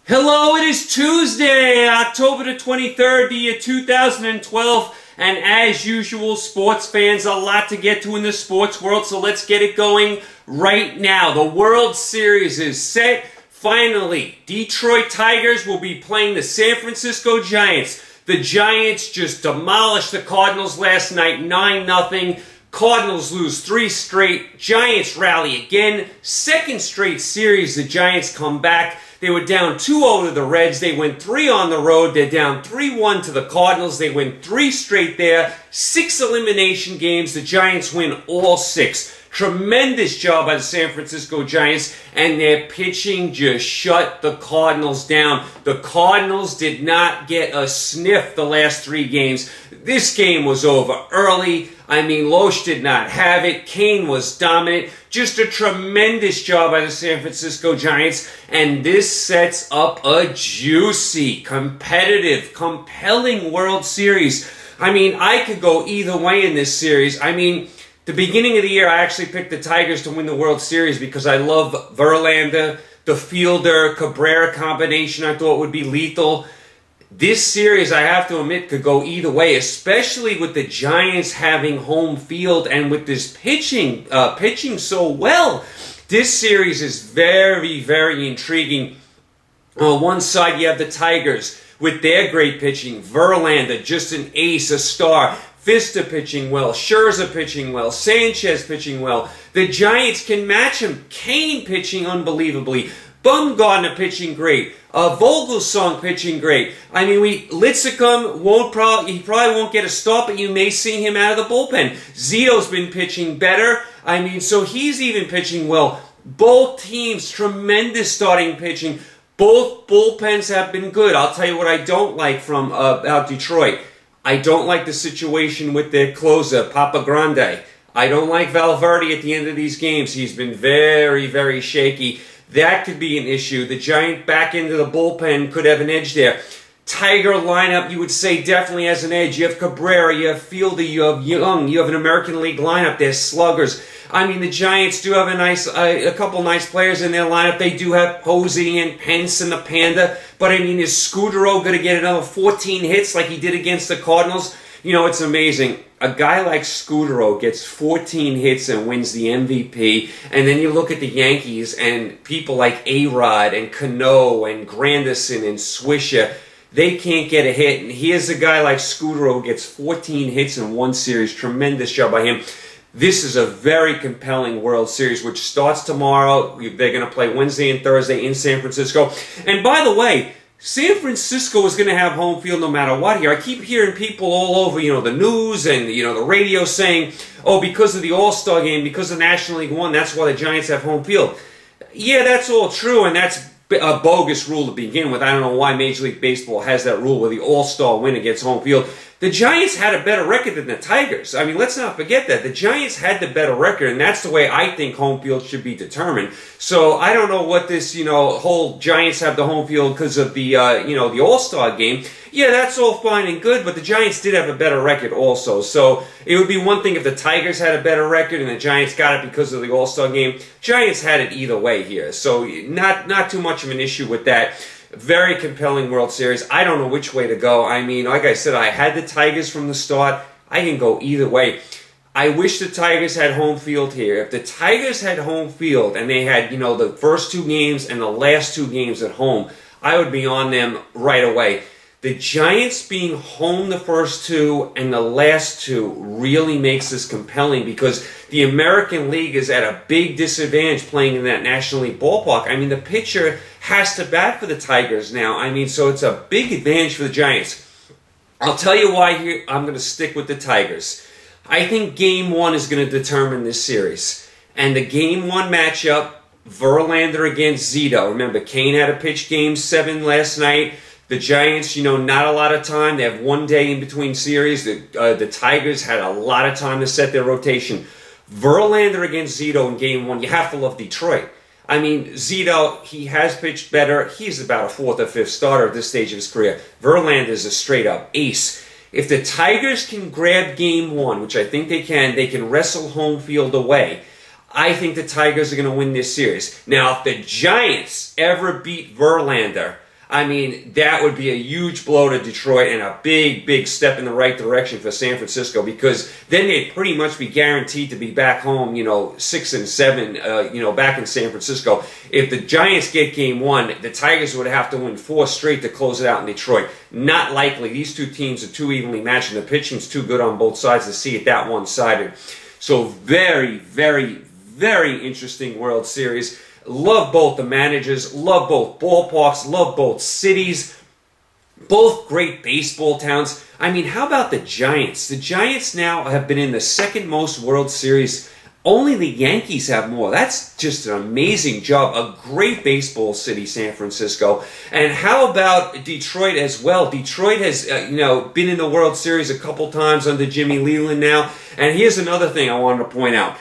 Hello, it is Tuesday, October the 23rd, the year 2012, and as usual, sports fans, a lot to get to in the sports world, so let's get it going right now. The World Series is set. Finally, Detroit Tigers will be playing the San Francisco Giants. The Giants just demolished the Cardinals last night, 9-0. Cardinals lose 3 straight. Giants rally again. Second straight series, the Giants come back. They were down 2-0 to the Reds. They went 3 on the road. They're down 3-1 to the Cardinals. They win 3 straight there. 6 elimination games. The Giants win all 6. Tremendous job by the San Francisco Giants, and their pitching just shut the Cardinals down. The Cardinals did not get a sniff the last 3 games. This game was over early. I mean, Loesch did not have it. Kane was dominant. Just a tremendous job by the San Francisco Giants, and this sets up a juicy, competitive, compelling World Series. I mean, I could go either way in this series. I mean, the beginning of the year, I actually picked the Tigers to win the World Series because I love Verlander, the Fielder-Cabrera combination I thought would be lethal. This series, I have to admit, could go either way, especially with the Giants having home field and with this pitching so well. This series is very, very intriguing. On one side, you have the Tigers with their great pitching. Verlander, just an ace, a star. Fister pitching well, Scherzer pitching well, Sanchez pitching well. The Giants can match him. Kane pitching unbelievably. Bumgarner pitching great. Vogelsong pitching great. I mean, Lincecum he probably won't get a start, but you may see him out of the bullpen. Zito's been pitching better. I mean, so he's even pitching well. Both teams, tremendous starting pitching. Both bullpens have been good. I'll tell you what I don't like from about Detroit. I don't like the situation with their closer, Papa Grande. I don't like Valverde at the end of these games. He's been very, very shaky. That could be an issue. The Giant back into the bullpen could have an edge there. Tiger lineup, you would say, definitely has an edge. You have Cabrera, you have Fielder, you have Young, you have an American League lineup. They're sluggers. I mean, the Giants do have a couple nice players in their lineup. They do have Posey and Pence and the Panda. But, I mean, is Scudero going to get another 14 hits like he did against the Cardinals? You know, it's amazing. A guy like Scudero gets 14 hits and wins the MVP. And then you look at the Yankees and people like A-Rod and Cano and Granderson and Swisher. They can't get a hit. And here's a guy like Scudero who gets 14 hits in one series. Tremendous job by him. This is a very compelling World Series, which starts tomorrow. They're going to play Wednesday and Thursday in San Francisco. And by the way, San Francisco is going to have home field no matter what here. I keep hearing people all over, the news and, the radio saying, oh, because of the All-Star game, because of National League One, that's why the Giants have home field. Yeah, that's all true, and that's a bogus rule to begin with. I don't know why Major League Baseball has that rule where the All-Star winner gets home field. The Giants had a better record than the Tigers. I mean, let's not forget that. The Giants had the better record, and that's the way I think home field should be determined. So I don't know what this, whole Giants have the home field because of the, the All-Star game. Yeah, that's all fine and good, but the Giants did have a better record also. So it would be one thing if the Tigers had a better record and the Giants got it because of the All-Star game. Giants had it either way here, so not too much of an issue with that. Very compelling World Series. I don't know which way to go. I mean, like I said, I had the Tigers from the start. I can go either way. I wish the Tigers had home field here. If the Tigers had home field and they had, the first 2 games and the last 2 games at home, I would be on them right away. The Giants being home the first 2 and the last 2 really makes this compelling because the American League is at a big disadvantage playing in that National League ballpark. I mean, the pitcher has to bat for the Tigers now. I mean, so it's a big advantage for the Giants. I'll tell you why here I'm going to stick with the Tigers. I think Game 1 is going to determine this series. And the Game 1 matchup, Verlander against Zito. Remember, Kane had a pitch Game 7 last night. The Giants, not a lot of time. They have 1 day in between series. The Tigers had a lot of time to set their rotation. Verlander against Zito in Game 1. You have to love Detroit. I mean, Zito, he has pitched better. He's about a 4th or 5th starter at this stage of his career. Verlander is a straight-up ace. If the Tigers can grab Game 1, which I think they can wrestle home field away. I think the Tigers are going to win this series. Now, if the Giants ever beat Verlander, I mean, that would be a huge blow to Detroit and a big, big step in the right direction for San Francisco, because then they'd pretty much be guaranteed to be back home, 6-7, back in San Francisco. If the Giants get game one, the Tigers would have to win 4 straight to close it out in Detroit. Not likely. These two teams are too evenly matched, and the pitching's too good on both sides to see it that one-sided. So very, very, very interesting World Series. Love both the managers, love both ballparks, love both cities, both great baseball towns. I mean, how about the Giants? The Giants now have been in the second most World Series. Only the Yankees have more. That's just an amazing job. A great baseball city, San Francisco. And how about Detroit as well? Detroit has, been in the World Series a couple times under Jimmy Leyland now. And here's another thing I wanted to point out.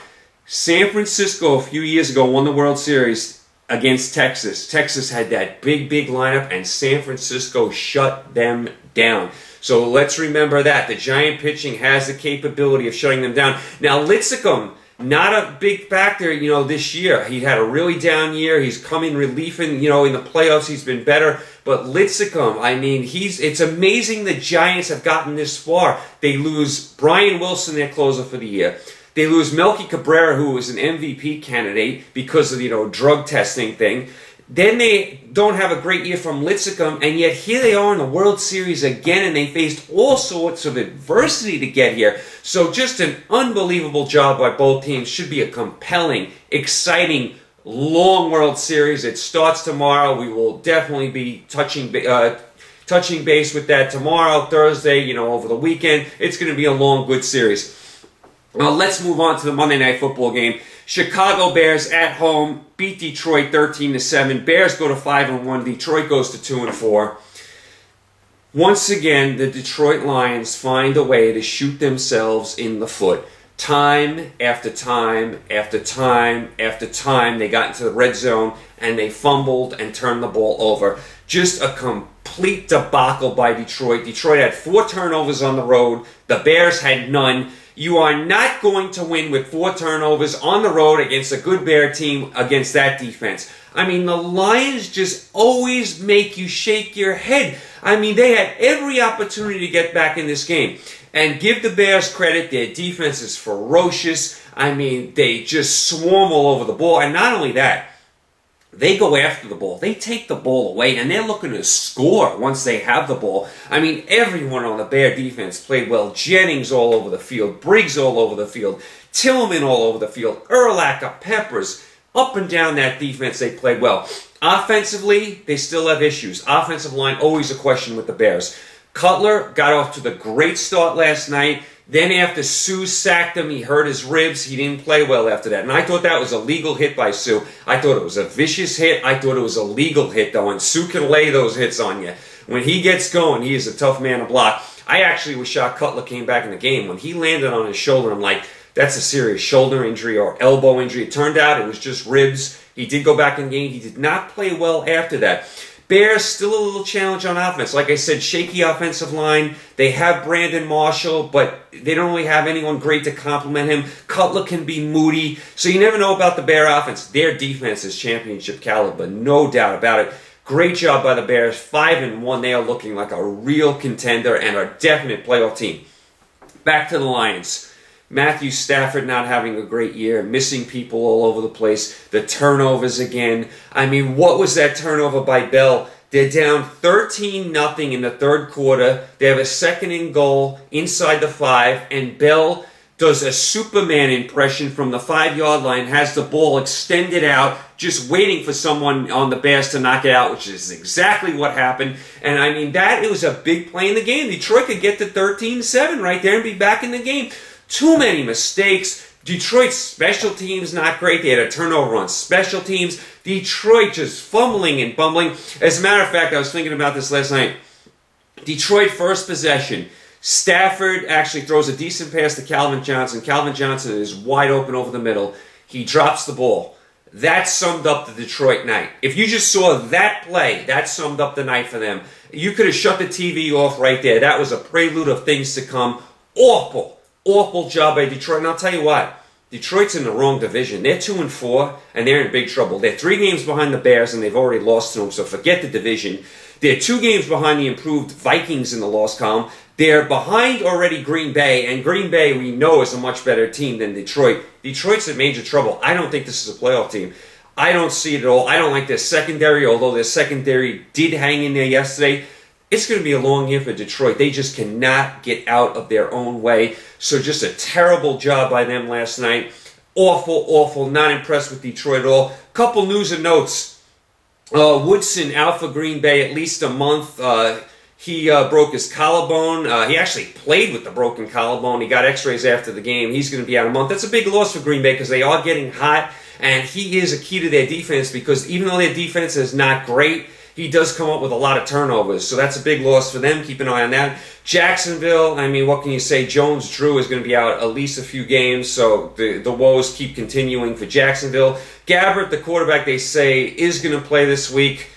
San Francisco a few years ago won the World Series against Texas. Texas had that big, big lineup, and San Francisco shut them down. So let's remember that. The Giant pitching has the capability of shutting them down. Now, Lincecum, not a big factor, this year. He had a really down year. He's come in relieving, in the playoffs. He's been better. But Lincecum, I mean, it's amazing the Giants have gotten this far. They lose Brian Wilson, their closer for the year. They lose Melky Cabrera, who was an MVP candidate because of, drug testing thing. Then they don't have a great year from Lincecum, and yet here they are in the World Series again, and they faced all sorts of adversity to get here. So just an unbelievable job by both teams. Should be a compelling, exciting, long World Series. It starts tomorrow. We will definitely be touching base with that tomorrow, Thursday, over the weekend. It's going to be a long, good series. Well, let's move on to the Monday Night Football game. Chicago Bears at home beat Detroit 13-7. Bears go to 5-1. Detroit goes to 2-4. Once again, the Detroit Lions find a way to shoot themselves in the foot. Time after time after time after time, they got into the red zone and they fumbled and turned the ball over. Just a complete debacle by Detroit. Detroit had 4 turnovers on the road. The Bears had none. You are not going to win with 4 turnovers on the road against a good Bear team against that defense. I mean, the Lions just always make you shake your head. I mean, they had every opportunity to get back in this game. And give the Bears credit, their defense is ferocious. I mean, they just swarm all over the ball. And not only that, they go after the ball. They take the ball away, and they're looking to score once they have the ball. I mean, everyone on the Bear defense played well. Jennings all over the field. Briggs all over the field. Tillman all over the field. Urlacher, Peppers, up and down that defense, they played well. Offensively, they still have issues. Offensive line, always a question with the Bears. Cutler got off to the great start last night. Then after Sue sacked him, he hurt his ribs. He didn't play well after that. And I thought that was a legal hit by Sue. I thought it was a vicious hit. I thought it was a legal hit, though. And Sue can lay those hits on you. When he gets going, he is a tough man to block. I actually was shocked Cutler came back in the game. When he landed on his shoulder, I'm like, that's a serious shoulder injury or elbow injury. It turned out it was just ribs. He did go back in the game. He did not play well after that. Bears, still a little challenge on offense. Like I said, shaky offensive line. They have Brandon Marshall, but they don't really have anyone great to complement him. Cutler can be moody. So you never know about the Bear offense. Their defense is championship caliber, no doubt about it. Great job by the Bears. 5-1. They are looking like a real contender and a definite playoff team. Back to the Lions. Matthew Stafford not having a great year, missing people all over the place, the turnovers again. I mean, what was that turnover by Bell? They're down 13-0 in the third quarter. They have a 2nd and goal inside the 5, and Bell does a Superman impression from the 5-yard line, has the ball extended out, just waiting for someone on the Bears to knock it out, which is exactly what happened. And I mean, it was a big play in the game. Detroit could get to 13-7 right there and be back in the game. Too many mistakes. Detroit's special teams not great. They had a turnover on special teams. Detroit just fumbling and bumbling. As a matter of fact, I was thinking about this last night. Detroit first possession. Stafford actually throws a decent pass to Calvin Johnson. Calvin Johnson is wide open over the middle. He drops the ball. That summed up the Detroit night. If you just saw that play, that summed up the night for them. You could have shut the TV off right there. That was a prelude of things to come. Awful job by Detroit. And I'll tell you what, Detroit's in the wrong division. They're 2-4, and they're in big trouble. They're 3 games behind the Bears, and they've already lost to them, so forget the division. They're 2 games behind the improved Vikings in the loss column. They're behind already Green Bay, and Green Bay we know is a much better team than Detroit. Detroit's in major trouble. I don't think this is a playoff team. I don't see it at all. I don't like their secondary, although their secondary did hang in there yesterday. It's going to be a long year for Detroit. They just cannot get out of their own way. So just a terrible job by them last night. Awful, awful. Not impressed with Detroit at all. Couple news and notes. Woodson out for Green Bay at least a month. He broke his collarbone. He actually played with the broken collarbone. He got x-rays after the game. He's going to be out a month. That's a big loss for Green Bay because they are getting hot. And he is a key to their defense because even though their defense is not great, he does come up with a lot of turnovers. So that's a big loss for them. Keep an eye on that. Jacksonville, I mean, what can you say? Jones-Drew is going to be out at least a few games. So the woes keep continuing for Jacksonville. Gabbert, the quarterback, they say, is going to play this week.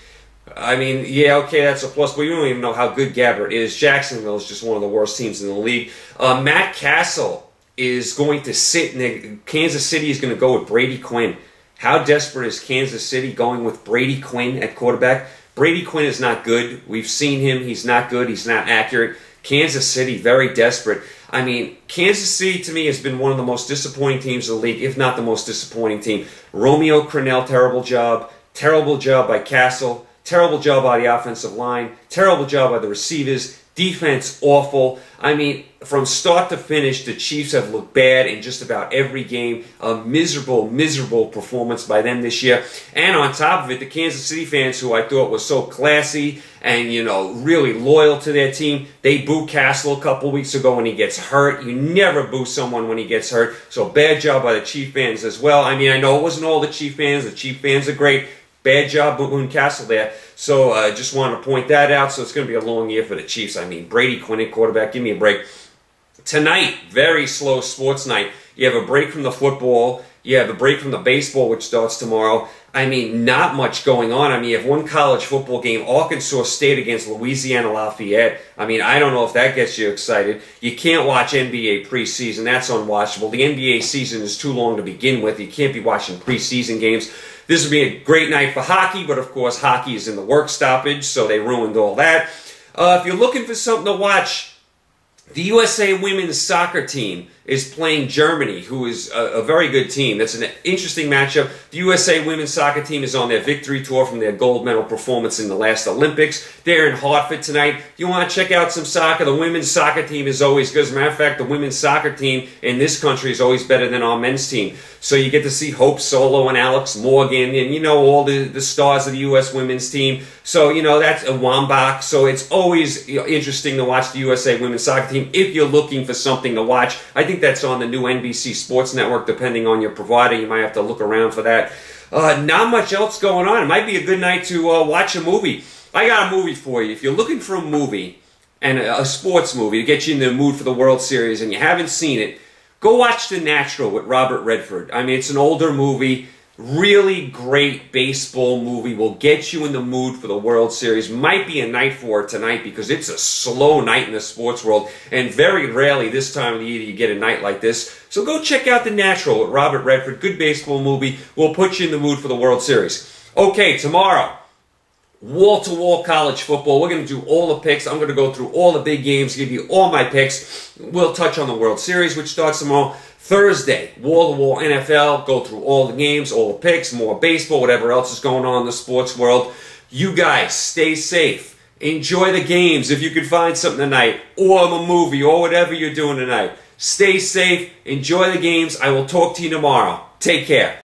I mean, yeah, okay, that's a plus, but we don't even know how good Gabbert is. Jacksonville is just one of the worst teams in the league. Matt Castle is going to sit in Kansas City is going to go with Brady Quinn. How desperate is Kansas City going with Brady Quinn at quarterback? Brady Quinn is not good. We've seen him. He's not good. He's not accurate. Kansas City, very desperate. I mean, Kansas City, to me, has been one of the most disappointing teams in the league, if not the most disappointing team. Romeo Crennel, terrible job. Terrible job by Castle. Terrible job by the offensive line. Terrible job by the receivers. Defense, awful. I mean, from start to finish, the Chiefs have looked bad in just about every game. A miserable, miserable performance by them this year. And on top of it, the Kansas City fans, who I thought were so classy and, you know, really loyal to their team, they booed Castle a couple weeks ago when he gets hurt. You never boo someone when he gets hurt. So bad job by the Chief fans as well. I mean, I know it wasn't all the Chief fans. The Chief fans are great. Bad job booing Castle there. So I just wanted to point that out. So it's going to be a long year for the Chiefs. I mean, Brady Quinn at quarterback. Give me a break. Tonight, very slow sports night. You have a break from the football. You have a break from the baseball, which starts tomorrow. I mean, not much going on. I mean, you have one college football game, Arkansas State against Louisiana Lafayette. I mean, I don't know if that gets you excited. You can't watch NBA preseason. That's unwatchable. The NBA season is too long to begin with. You can't be watching preseason games. This would be a great night for hockey, but of course, hockey is in the work stoppage, so they ruined all that. If you're looking for something to watch, the USA women's soccer team is playing Germany, who is a very good team. That's an interesting matchup. The USA women's soccer team is on their victory tour from their gold medal performance in the last Olympics. They're in Hartford tonight. If you want to check out some soccer, the women's soccer team is always good. As a matter of fact, the women's soccer team in this country is always better than our men's team. So you get to see Hope Solo and Alex Morgan and, you know, all the stars of the U.S. women's team. So, you know, that's a Wambach. So it's always, you know, interesting to watch the USA women's soccer team if you're looking for something to watch. I think that's on the new NBC Sports Network, depending on your provider. You might have to look around for that. Not much else going on. It might be a good night to watch a movie. I got a movie for you. If you're looking for a movie, and a sports movie to get you in the mood for the World Series, and you haven't seen it, go watch The Natural with Robert Redford. I mean, it's an older movie. Really great baseball movie. Will get you in the mood for the World Series. Might be a night for it tonight because it's a slow night in the sports world. And very rarely this time of the year do you get a night like this. So go check out The Natural with Robert Redford. Good baseball movie. Will put you in the mood for the World Series. Okay, tomorrow, wall-to-wall college football. We're going to do all the picks. I'm going to go through all the big games, give you all my picks. We'll touch on the World Series, which starts tomorrow. Thursday, wall-to-wall NFL, go through all the games, all the picks, more baseball, whatever else is going on in the sports world. You guys, stay safe. Enjoy the games if you can find something tonight, or a movie, or whatever you're doing tonight. Stay safe. Enjoy the games. I will talk to you tomorrow. Take care.